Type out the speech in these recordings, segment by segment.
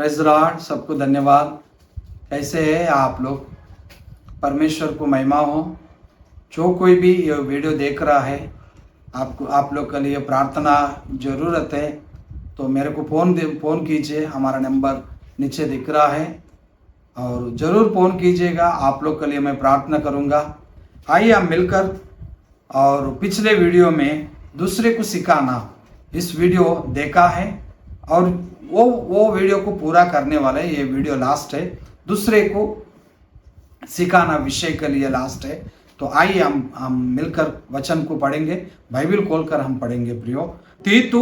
Praise Lord, सबको धन्यवाद। कैसे हैं आप लोग? परमेश्वर को महिमा हो। जो कोई भी ये वीडियो देख रहा है, आप लोग के लिए प्रार्थना ज़रूरत है तो मेरे को फ़ोन कीजिए। हमारा नंबर नीचे दिख रहा है और ज़रूर फ़ोन कीजिएगा। आप लोग के लिए मैं प्रार्थना करूँगा। आइए हम मिलकर, और पिछले वीडियो में दूसरे को सिखाना इस वीडियो देखा है और वो वीडियो को पूरा करने वाला है। ये वीडियो लास्ट है, दूसरे को सिखाना विषय के लिए लास्ट है। तो आइए हम मिलकर वचन को पढ़ेंगे। बाइबल खोलकर हम पढ़ेंगे प्रियो। तीतु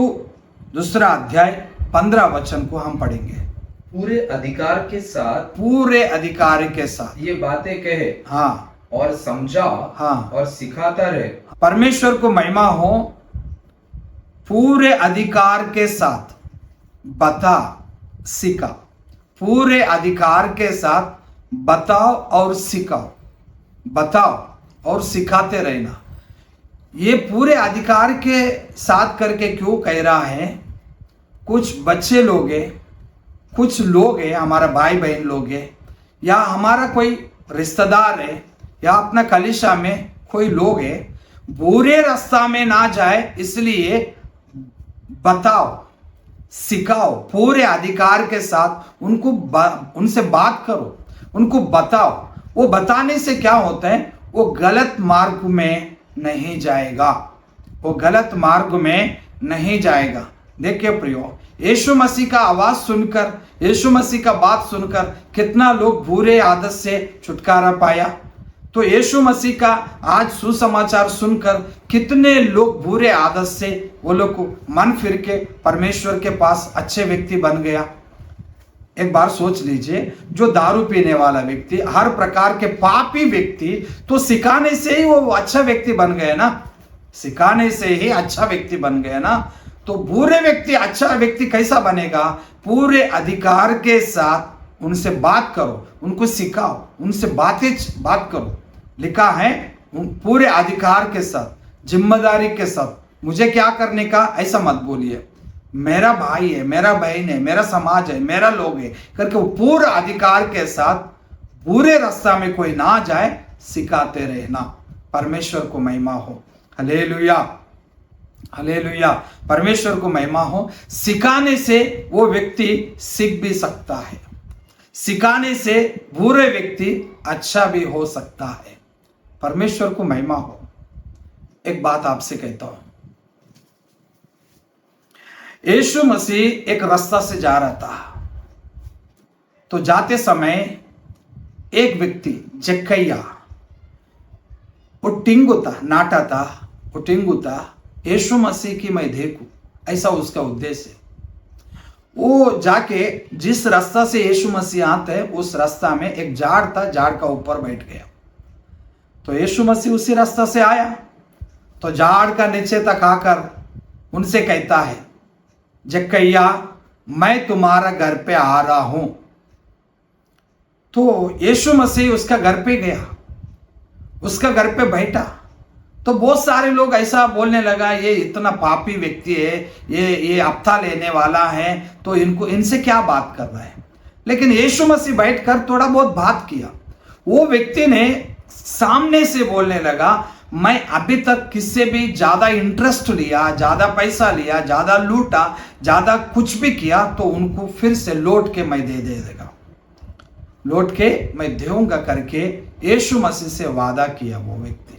दूसरा अध्याय 15 वचन को हम पढ़ेंगे। पूरे अधिकार के साथ ये बातें कहे, हाँ, और समझा, हाँ, और सिखाता रहे। परमेश्वर को महिमा हो। पूरे अधिकार के साथ बता, सिखा। पूरे अधिकार के साथ बताओ और सिखाओ, बताओ और सिखाते रहना। ये पूरे अधिकार के साथ करके क्यों कह रहा है? कुछ बच्चे लोग हैं, कुछ लोग हैं, हमारा भाई बहन लोग हैं, या हमारा कोई रिश्तेदार है, या अपना कलीसिया में कोई लोग है, बुरे रास्ता में ना जाए इसलिए बताओ, सिखाओ। पूरे अधिकार के साथ उनसे बात करो, उनको बताओ। वो बताने से क्या होता है? वो गलत मार्ग में नहीं जाएगा, वो गलत मार्ग में नहीं जाएगा। देखिए प्रियो, यीशु मसीह का आवाज सुनकर, यीशु मसीह का बात सुनकर कितना लोग बुरे आदत से छुटकारा पाया। तो यीशु मसीह का आज सुसमाचार सुनकर कितने लोग बुरे आदत से वो लोग को मन फिर के परमेश्वर के पास अच्छे व्यक्ति बन गया। एक बार सोच लीजिए, जो दारू पीने वाला व्यक्ति, हर प्रकार के पापी व्यक्ति, तो सिखाने से ही वो अच्छा व्यक्ति बन गए ना, सिखाने से ही अच्छा व्यक्ति बन गए ना। तो बुरे व्यक्ति अच्छा व्यक्ति कैसा बनेगा? पूरे अधिकार के साथ उनसे बात करो, उनको सिखाओ, उनसे बात करो। लिखा है पूरे अधिकार के साथ, जिम्मेदारी के साथ। मुझे क्या करने का ऐसा मत बोलिए। मेरा भाई है, मेरा बहन है, मेरा समाज है, मेरा लोग है करके वो पूरे अधिकार के साथ बुरे रास्ता में कोई ना जाए, सिखाते रहना। परमेश्वर को महिमा हो। Hallelujah, hallelujah. परमेश्वर को महिमा हो। सिखाने से वो व्यक्ति सीख भी सकता है, सिखाने से बुरे व्यक्ति अच्छा भी हो सकता है। परमेश्वर को महिमा हो। एक बात आपसे कहता हूं, यीशु मसीह एक रास्ता से जा रहा था, तो जाते समय एक व्यक्ति जक्कैया, वो टिंगू था, नाटा था, वो टिंगू था। यीशु मसीह की मैं देखूं, ऐसा उसका उद्देश्य है। वो जाके जिस रास्ता से यीशु मसीह आते हैं, उस रास्ता में एक झाड़ था, झाड़ का ऊपर बैठ गया। तो यीशु मसीह उसी रास्ता से आया, तो झाड़ का नीचे तक आकर उनसे कहता है, जक्कैया, मैं तुम्हारा घर पे आ रहा हूं। तो यीशु मसीह उसका घर पे गया, उसका घर पे बैठा। तो बहुत सारे लोग ऐसा बोलने लगा, ये इतना पापी व्यक्ति है, ये हफ्ता लेने वाला है, तो इनसे क्या बात कर रहा है। लेकिन यीशु मसीह बैठकर थोड़ा बहुत बात किया। वो व्यक्ति ने सामने से बोलने लगा, मैं अभी तक किससे भी ज्यादा इंटरेस्ट लिया, ज्यादा पैसा लिया, ज्यादा लूटा, ज्यादा कुछ भी किया, तो उनको फिर से लौट के मैं दे देगा, लौट के मैं दूंगा करके यीशु मसीह से वादा किया वो व्यक्ति।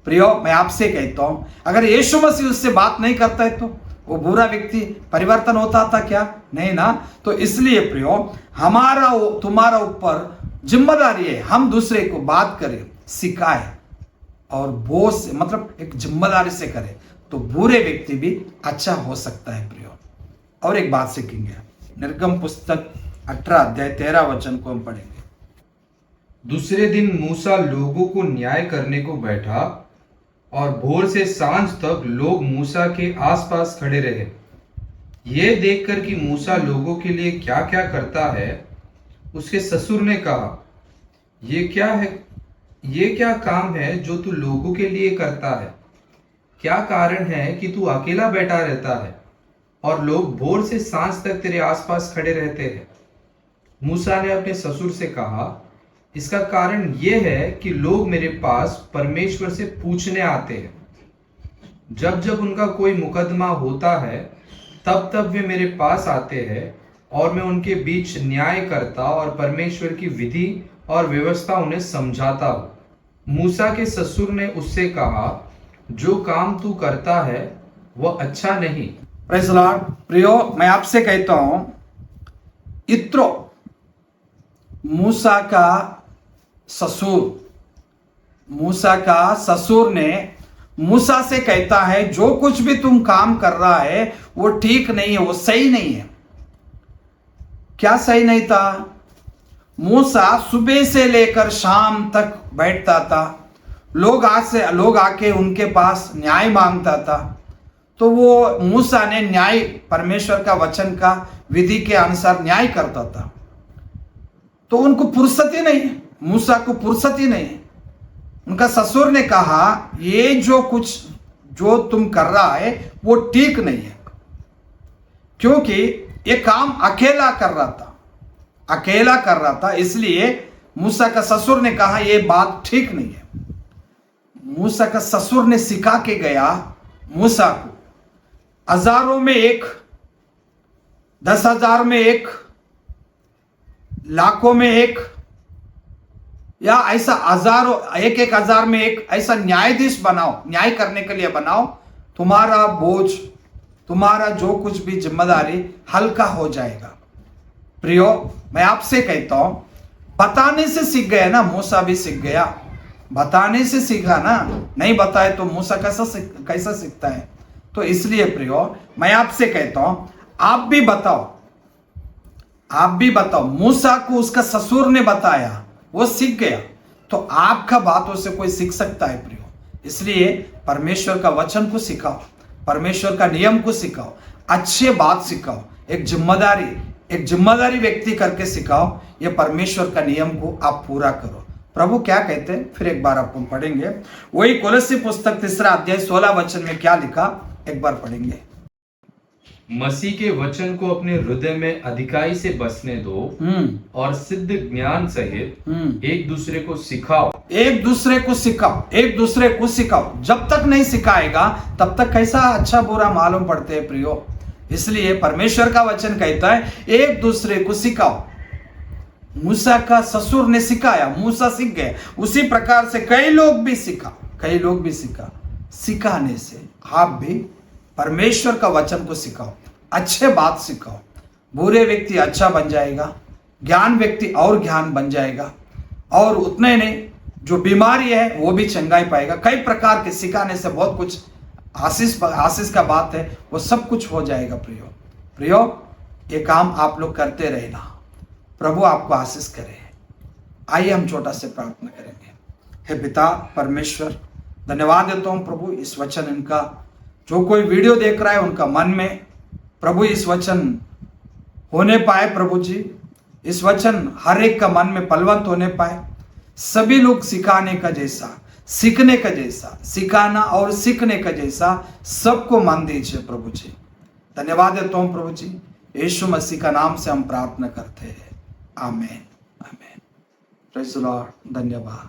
प्रियो, मैं आपसे कहता हूं, अगर यीशु मसीह उससे बात नहीं करता है तो वो बुरा व्यक्ति परिवर्तन होता था क्या? नहीं ना। तो इसलिए प्रियो, हमारा तुम्हारा ऊपर जिम्मेदारी है, हम दूसरे को बात करें, सिखाए, और बोझ से, मतलब एक जिम्मेदारी से करें, तो बुरे व्यक्ति भी अच्छा हो सकता है प्रियो। और एक बात सीखेंगे, निर्गम पुस्तक 18 अध्याय 13 वचन को हम पढ़ेंगे। दूसरे दिन मूसा लोगों को न्याय करने को बैठा, और भोर से सांझ तक लोग मूसा के आसपास खड़े रहे। यह देखकर कि मूसा लोगों के लिए क्या क्या करता है, उसके ससुर ने कहा, ये क्या काम है जो तू लोगों के लिए करता है? क्या कारण है कि तू अकेला बैठा रहता है और लोग भोर से सांझ तक तेरे आसपास खड़े रहते हैं? मूसा ने अपने ससुर से कहा, इसका कारण यह है कि लोग मेरे पास परमेश्वर से पूछने आते हैं। जब जब उनका कोई मुकदमा होता है तब तब वे मेरे पास आते हैं और मैं उनके बीच न्याय करता और परमेश्वर की विधि और व्यवस्था उन्हें समझाता हूँ। मूसा के ससुर ने उससे कहा, जो काम तू करता है वह अच्छा नहीं। Praise the Lord. प्रियो, मैं आपसे कहता हूं, इत्रो मूसा का ससुर ने मूसा से कहता है, जो कुछ भी तुम काम कर रहा है वो ठीक नहीं है, वो सही नहीं है। क्या सही नहीं था? मूसा सुबह से लेकर शाम तक बैठता था, लोग आके उनके पास न्याय मांगता था, तो वो मूसा ने न्याय, परमेश्वर का वचन का विधि के अनुसार न्याय करता था। तो उनको फुर्सत ही नहीं है, मूसा को फुर्सत ही नहीं है। उनका ससुर ने कहा, ये जो तुम कर रहा है वो ठीक नहीं है, क्योंकि ये काम अकेला कर रहा था, इसलिए मूसा का ससुर ने कहा ये बात ठीक नहीं है। मूसा का ससुर ने सिखा के गया मूसा को, हजारों में एक, 10,000 में एक, लाखों में एक, या ऐसा हजारों, एक हजार में एक, ऐसा न्यायाधीश बनाओ, न्याय करने के लिए बनाओ, तुम्हारा बोझ, तुम्हारा जो कुछ भी जिम्मेदारी हल्का हो जाएगा। प्रियो, मैं आपसे कहता हूं, बताने से सीख गया ना, मूसा भी सीख गया, बताने से सीखा ना, नहीं बताए तो मूसा कैसा सीखता है? तो इसलिए प्रियो, मैं आपसे कहता हूं, आप भी बताओ। मूसा को उसका ससुर ने बताया, वो सीख गया, तो आपका बातों से कोई सीख सकता है प्रियो। इसलिए परमेश्वर का वचन को सिखाओ, परमेश्वर का नियम को सिखाओ, अच्छे बात सिखाओ, एक जिम्मेदारी व्यक्ति करके सिखाओ, ये परमेश्वर का नियम को आप पूरा करो। प्रभु क्या कहते हैं, फिर एक बार अपन पढ़ेंगे, वही कोलोसी पुस्तक 3 अध्याय 16 वचन में क्या लिखा, एक बार पढ़ेंगे। मसीह के वचन को अपने हृदय में अधिकाई से बसने दो और सिद्ध ज्ञान सहित एक दूसरे को सिखाओ। जब तक नहीं सिखाएगा तब तक कैसा अच्छा बुरा मालूम पड़ते हैं प्रियो। इसलिए परमेश्वर का वचन कहता है, एक दूसरे को सिखाओ। मूसा का ससुर ने सिखाया, मूसा सीख गए, उसी प्रकार से कई लोग भी सीखा। सिखाने से आप भी परमेश्वर का वचन को सिखाओ, अच्छे बात सिखाओ, बुरे व्यक्ति अच्छा बन जाएगा, ज्ञान व्यक्ति और ज्ञान बन जाएगा, और उतने नहीं, जो बीमारी है वो भी चंगाई पाएगा। कई प्रकार के सिखाने से बहुत कुछ आशीष का बात है, वो सब कुछ हो जाएगा प्रियो। ये काम आप लोग करते रहना, प्रभु आपको आशीष करे। आइए हम छोटा से प्रार्थना करेंगे। हे पिता परमेश्वर, धन्यवाद देता हूँ प्रभु, इस वचन इनका, जो कोई वीडियो देख रहा है उनका मन में प्रभु इस वचन होने पाए। प्रभु जी, इस वचन हर एक का मन में फलवंत होने पाए। सभी लोग सिखाने का जैसा, सीखने का जैसा, सिखाना और सीखने का जैसा सबको मन दीजिए प्रभु जी। धन्यवाद देता हूँ प्रभु जी, यीशु मसीह का नाम से हम प्रार्थना करते हैं, आमीन। Praise the Lord. धन्यवाद।